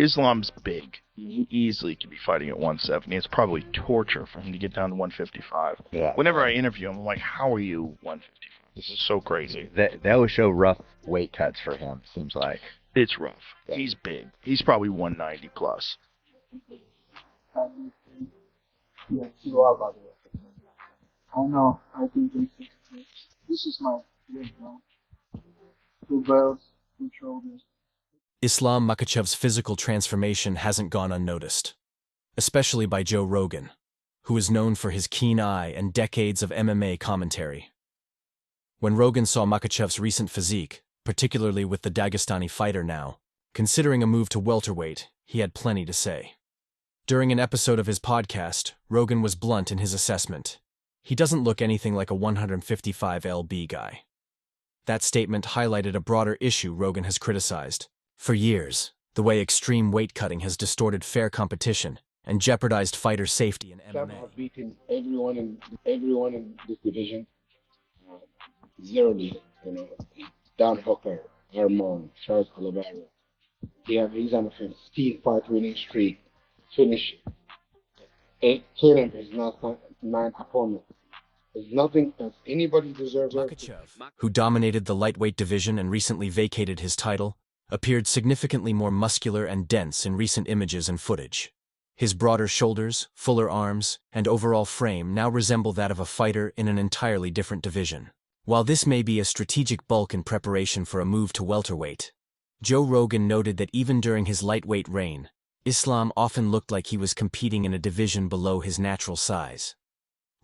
Islam's big. He easily could be fighting at 170. It's probably torture for him to get down to 155. Yeah. Whenever I interview him, I'm like, how are you 155? This is so crazy. That would show rough weight cuts for him, seems like. It's rough. Yeah. He's big. He's probably 190 plus. Yes, you are, by the way. I know. I think this is my weight now. 2 belts, 2 shoulders. Islam Makhachev's physical transformation hasn't gone unnoticed, especially by Joe Rogan, who is known for his keen eye and decades of MMA commentary. When Rogan saw Makhachev's recent physique, particularly with the Dagestani fighter now, considering a move to welterweight, he had plenty to say. During an episode of his podcast, Rogan was blunt in his assessment. He doesn't look anything like a 155 lb guy. That statement highlighted a broader issue Rogan has criticized. For years, the way extreme weight cutting has distorted fair competition and jeopardized fighter safety in MMA. I've beaten everyone in this division. Zerly, Don Hooker, Armand, Charles Oliveira. He's on a 15-fight winning streak. Finish it. Kill him. He's not 9 opponents. There's nothing else anybody deserves. Makhachev, who dominated the lightweight division and recently vacated his title, appeared significantly more muscular and dense in recent images and footage. His broader shoulders, fuller arms, and overall frame now resemble that of a fighter in an entirely different division. While this may be a strategic bulk in preparation for a move to welterweight, Joe Rogan noted that even during his lightweight reign, Islam often looked like he was competing in a division below his natural size.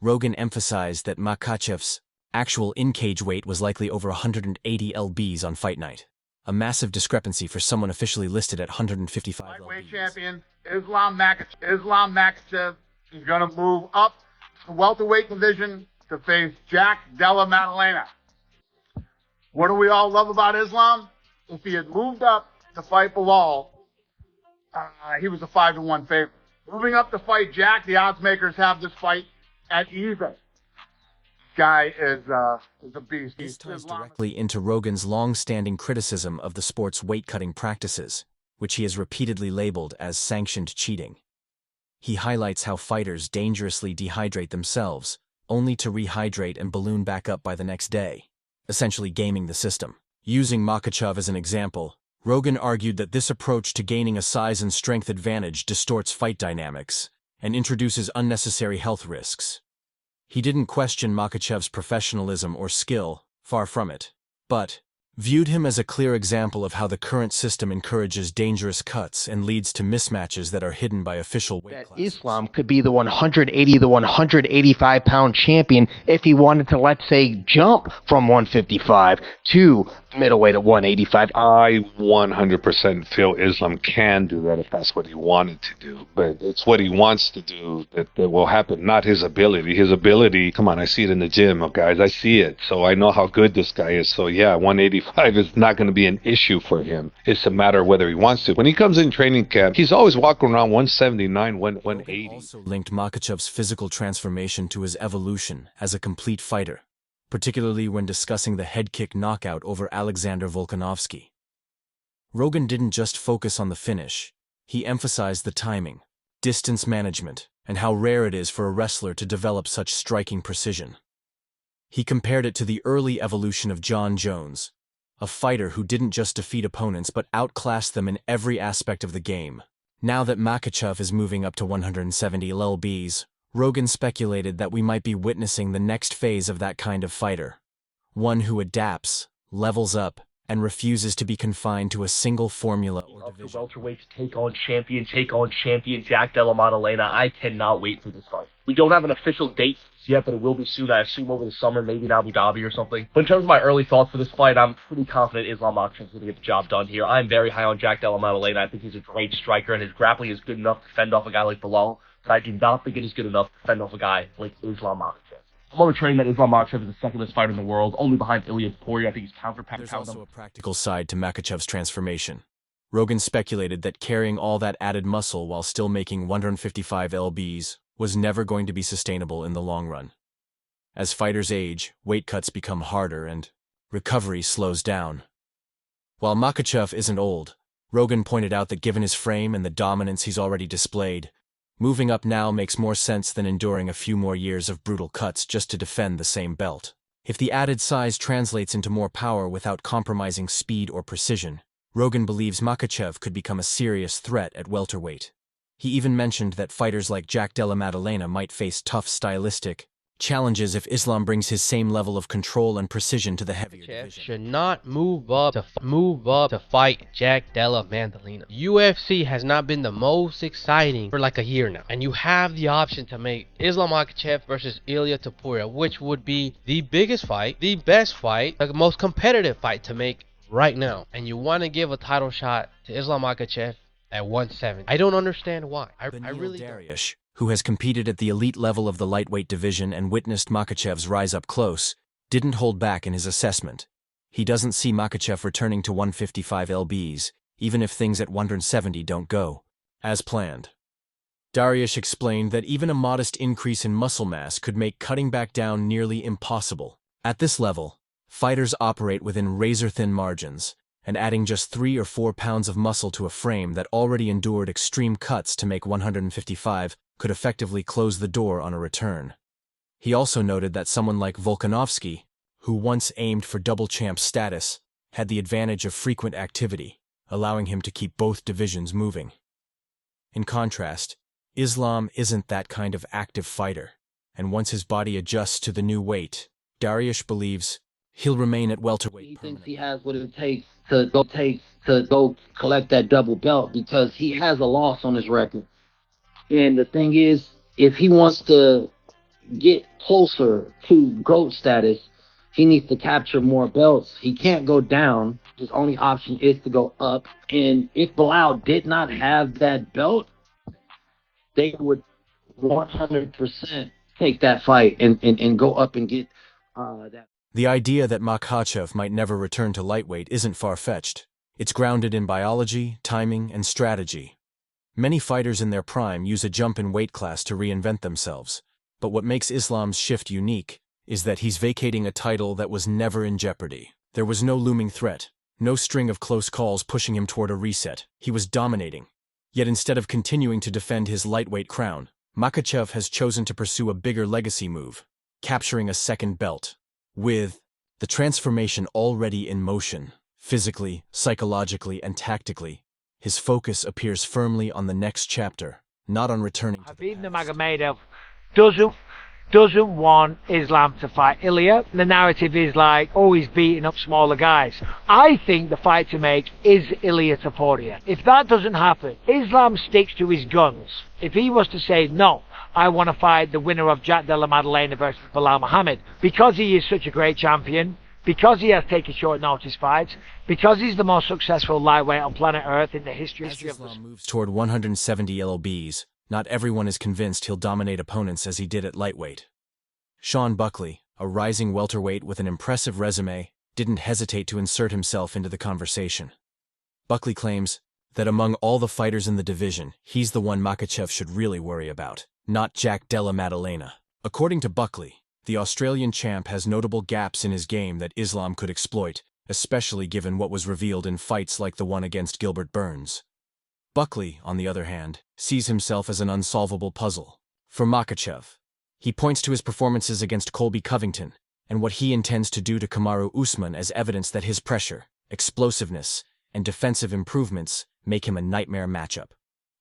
Rogan emphasized that Makhachev's actual in-cage weight was likely over 180 lbs on fight night, a massive discrepancy for someone officially listed at 155 lightweight lbs. champion Islam Makhachev is going to move up to welterweight division to face Jack Della Maddalena. What do we all love about Islam? If he had moved up to fight Bilal, he was a 5-1 favorite. Moving up to fight Jack, the odds makers have this fight at even. Guy is a beast. This ties directly into Rogan's long-standing criticism of the sport's weight-cutting practices, which he has repeatedly labeled as sanctioned cheating. He highlights how fighters dangerously dehydrate themselves, only to rehydrate and balloon back up by the next day, essentially gaming the system. Using Makhachev as an example, Rogan argued that this approach to gaining a size and strength advantage distorts fight dynamics and introduces unnecessary health risks. He didn't question Makhachev's professionalism or skill, far from it, but viewed him as a clear example of how the current system encourages dangerous cuts and leads to mismatches that are hidden by official weight classes. Islam could be the 180, the 185-pound champion if he wanted to, let's say, jump from 155 to middleweight at 185. I 100% feel Islam can do that if that's what he wanted to do. But it's what he wants to do that will happen, not his ability. His ability, come on, I see it in the gym, guys. I see it. So I know how good this guy is. So yeah, 185 is not going to be an issue for him. It's a matter of whether he wants to. When he comes in training camp, he's always walking around 179, 180. Also linked Makhachev's physical transformation to his evolution as a complete fighter, particularly when discussing the head kick knockout over Alexander Volkanovski. Rogan didn't just focus on the finish. He emphasized the timing, distance management, and how rare it is for a wrestler to develop such striking precision. He compared it to the early evolution of John Jones, a fighter who didn't just defeat opponents but outclassed them in every aspect of the game. Now that Makhachev is moving up to 170 lbs, Rogan speculated that we might be witnessing the next phase of that kind of fighter, one who adapts, levels up, and refuses to be confined to a single formula or division. Welterweight to take on champion Jack Della Maddalena. I cannot wait for this fight. We don't have an official date yet, but it will be soon. I assume over the summer, maybe in Abu Dhabi or something. But in terms of my early thoughts for this fight, I'm pretty confident Islam Makhachev is going to get the job done here. I'm very high on Jack Della Maddalena. I think he's a great striker, and his grappling is good enough to fend off a guy like Bilal. But I do not think it is good enough to fend off a guy like Islam Makhachev. I'm on the train that Islam Makhachev is the second best fighter in the world, only behind Ilia Topuria. I think he's pound for pound. There's also a practical side to Makhachev's transformation. Rogan speculated that carrying all that added muscle while still making 155 lbs was never going to be sustainable in the long run. As fighters age, weight cuts become harder and recovery slows down. While Makhachev isn't old, Rogan pointed out that given his frame and the dominance he's already displayed, moving up now makes more sense than enduring a few more years of brutal cuts just to defend the same belt. If the added size translates into more power without compromising speed or precision, Rogan believes Makhachev could become a serious threat at welterweight. He even mentioned that fighters like Jack Della Maddalena might face tough stylistic challenges if Islam brings his same level of control and precision to the heavier division. Should not move up to fight Jack Della Maddalena. UFC has not been the most exciting for like a year now, and you have the option to make Islam Makhachev versus Ilia Topuria, which would be the biggest fight, the best fight, the most competitive fight to make right now, and you want to give a title shot to Islam Makhachev at 170. I don't understand why. I really don't. Who has competed at the elite level of the lightweight division and witnessed Makhachev's rise up close, didn't hold back in his assessment. He doesn't see Makhachev returning to 155 lbs, even if things at 170 don't go as planned. Dariush explained that even a modest increase in muscle mass could make cutting back down nearly impossible. At this level, fighters operate within razor-thin margins, and adding just 3 or 4 pounds of muscle to a frame that already endured extreme cuts to make 155 could effectively close the door on a return. He also noted that someone like Volkanovski, who once aimed for double champ status, had the advantage of frequent activity, allowing him to keep both divisions moving. In contrast, Islam isn't that kind of active fighter, and once his body adjusts to the new weight, Dariush believes he'll remain at welterweight. He thinks he has what it takes to go collect that double belt because he has a loss on his record. And the thing is, if he wants to get closer to GOAT status, he needs to capture more belts. He can't go down. His only option is to go up. And if Bilal did not have that belt, they would 100% take that fight and go up and get that. The idea that Makhachev might never return to lightweight isn't far-fetched. It's grounded in biology, timing, and strategy. Many fighters in their prime use a jump in weight class to reinvent themselves, but what makes Islam's shift unique is that he's vacating a title that was never in jeopardy. There was no looming threat, no string of close calls pushing him toward a reset. He was dominating. Yet instead of continuing to defend his lightweight crown, Makhachev has chosen to pursue a bigger legacy move, capturing a second belt. With the transformation already in motion, physically, psychologically, and tactically, his focus appears firmly on the next chapter, not on returning to the past. Nurmagomedov doesn't want Islam to fight Ilia. The narrative is like, oh, he's beating up smaller guys. I think the fight to make is Ilia Topuria. If that doesn't happen, Islam sticks to his guns. If he was to say, no, I want to fight the winner of Jack Della Maddalena versus Bilal Muhammad, because he is such a great champion, because he has taken short notice fights, because he's the most successful lightweight on planet Earth in the history As of Islam moves toward 170 lbs, not everyone is convinced he'll dominate opponents as he did at lightweight. Sean Buckley, a rising welterweight with an impressive resume, didn't hesitate to insert himself into the conversation. Buckley claims that among all the fighters in the division, he's the one Makhachev should really worry about, not Jack Della Maddalena. According to Buckley, the Australian champ has notable gaps in his game that Islam could exploit, especially given what was revealed in fights like the one against Gilbert Burns. Buckley, on the other hand, sees himself as an unsolvable puzzle. For Makhachev, he points to his performances against Colby Covington and what he intends to do to Kamaru Usman as evidence that his pressure, explosiveness, and defensive improvements make him a nightmare matchup.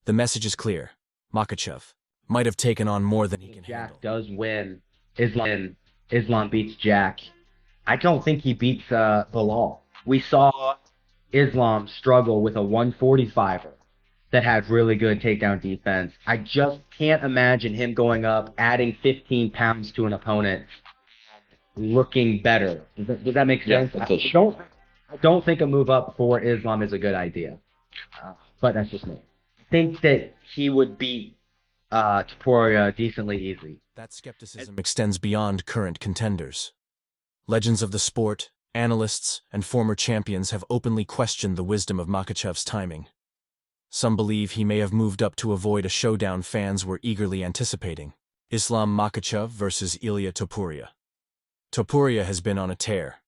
The message is clear. Makhachev might have taken on more than he can handle. Jack does win. Islam beats Jack. I don't think he beats Bilal. We saw Islam struggle with a 145er that had really good takedown defense. I just can't imagine him going up, adding 15 pounds to an opponent, looking better. Does that make sense? Yeah, I don't think a move up for Islam is a good idea. But that's just me. I think that he would beat Topuria decently easy. That skepticism extends beyond current contenders. Legends of the sport, analysts, and former champions have openly questioned the wisdom of Makhachev's timing. Some believe he may have moved up to avoid a showdown fans were eagerly anticipating. Islam Makhachev versus Ilia Topuria. Topuria has been on a tear.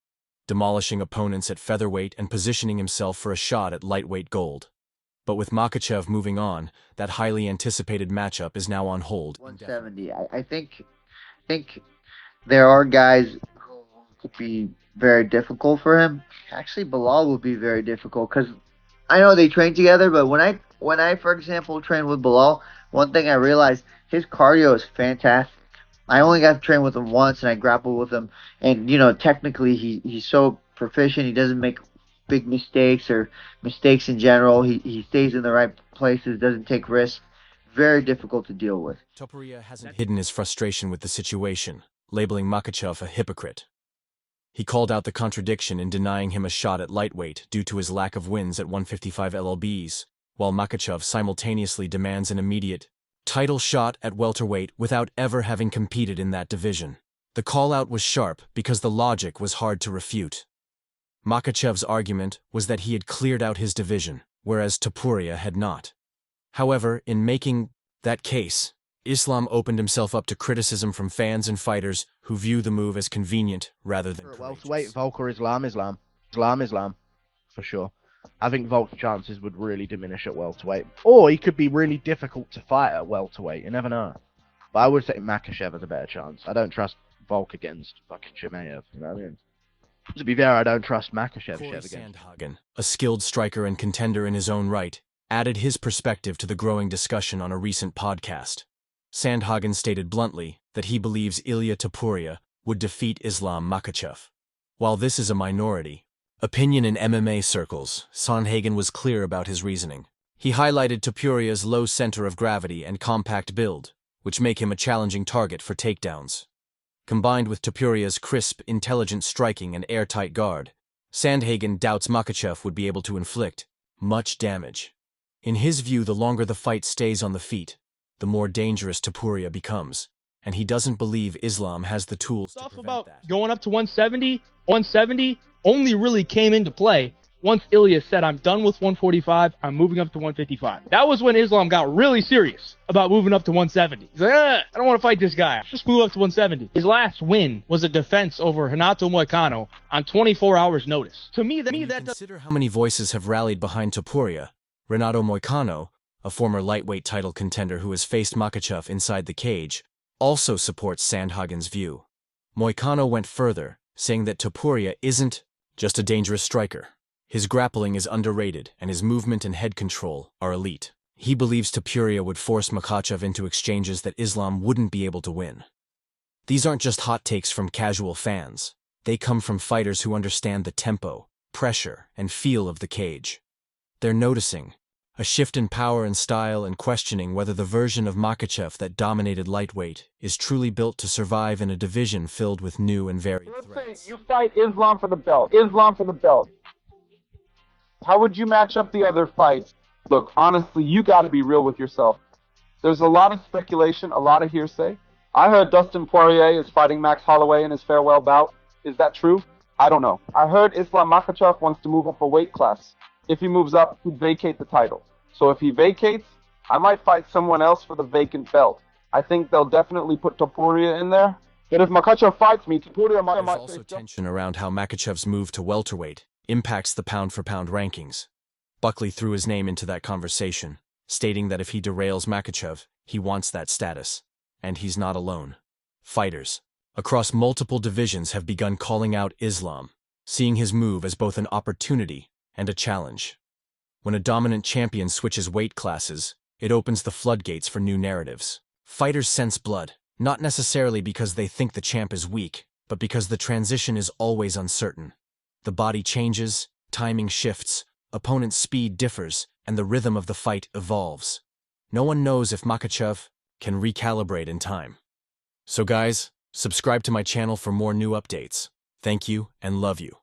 demolishing opponents at featherweight and positioning himself for a shot at lightweight gold. But with Makhachev moving on, that highly anticipated matchup is now on hold. 170. I think there are guys who could be very difficult for him. Actually, Bilal would be very difficult because I know they train together, but when I, for example, train with Bilal, one thing I realized, his cardio is fantastic. I only got to train with him once, and I grappled with him, and technically he's so proficient. He doesn't make big mistakes or mistakes in general. He stays in the right places, doesn't take risks. Very difficult to deal with. Topuria hasn't hidden his frustration with the situation, labeling Makhachev a hypocrite. He called out the contradiction in denying him a shot at lightweight due to his lack of wins at 155 LLBs, while Makhachev simultaneously demands an immediate title shot at welterweight without ever having competed in that division. The call-out was sharp because the logic was hard to refute. Makhachev's argument was that he had cleared out his division, whereas Topuria had not. However, in making that case, Islam opened himself up to criticism from fans and fighters who view the move as convenient rather than courageous. Welterweight, Volk or Islam, for sure. I think Volk's chances would really diminish at welterweight. Or he could be really difficult to fight at welterweight, you never know. But I would say Makhachev has a better chance. I don't trust Volk against fucking Chimaev, you know what I mean? To be fair, I don't trust Makhachev against Sandhagen, a skilled striker and contender in his own right, added his perspective to the growing discussion on a recent podcast. Sandhagen stated bluntly that he believes Ilia Topuria would defeat Islam Makhachev. While this is a minority opinion in MMA circles, Sandhagen was clear about his reasoning. He highlighted Topuria's low center of gravity and compact build, which make him a challenging target for takedowns. Combined with Topuria's crisp, intelligent striking and airtight guard, Sandhagen doubts Makhachev would be able to inflict much damage. In his view, the longer the fight stays on the feet, the more dangerous Topuria becomes, and he doesn't believe Islam has the tools to prevent that. Going up to 170 only really came into play once Ilia said, I'm done with 145, I'm moving up to 155. That was when Islam got really serious about moving up to 170. He's like, I don't want to fight this guy. Just move up to 170. His last win was a defense over Renato Moicano on 24 hours notice. To me, that consider how many voices have rallied behind Topuria. Renato Moicano, a former lightweight title contender who has faced Makhachev inside the cage, also supports Sandhagen's view. Moicano went further, saying that Topuria isn't just a dangerous striker. His grappling is underrated, and his movement and head control are elite. He believes Topuria would force Makhachev into exchanges that Islam wouldn't be able to win. These aren't just hot takes from casual fans. They come from fighters who understand the tempo, pressure, and feel of the cage. They're noticing a shift in power and style and questioning whether the version of Makhachev that dominated lightweight is truly built to survive in a division filled with new and varied threats. Let's say you fight Islam for the belt. How would you match up the other fights? Look, honestly, you got to be real with yourself. There's a lot of speculation, a lot of hearsay. I heard Dustin Poirier is fighting Max Holloway in his farewell bout. Is that true? I don't know. I heard Islam Makhachev wants to move up a weight class. If he moves up, he'd vacate the title. So if he vacates, I might fight someone else for the vacant belt. I think they'll definitely put Topuria in there. But if Makhachev fights me, Topuria might... There's also tension around how Makhachev's move to welterweight impacts the pound-for-pound rankings. Buckley threw his name into that conversation, stating that if he derails Makhachev, he wants that status. And he's not alone. Fighters across multiple divisions have begun calling out Islam, seeing his move as both an opportunity and a challenge. When a dominant champion switches weight classes, it opens the floodgates for new narratives. Fighters sense blood, not necessarily because they think the champ is weak, but because the transition is always uncertain. The body changes, timing shifts, opponent's speed differs, and the rhythm of the fight evolves. No one knows if Makhachev can recalibrate in time. So guys, subscribe to my channel for more new updates. Thank you and love you.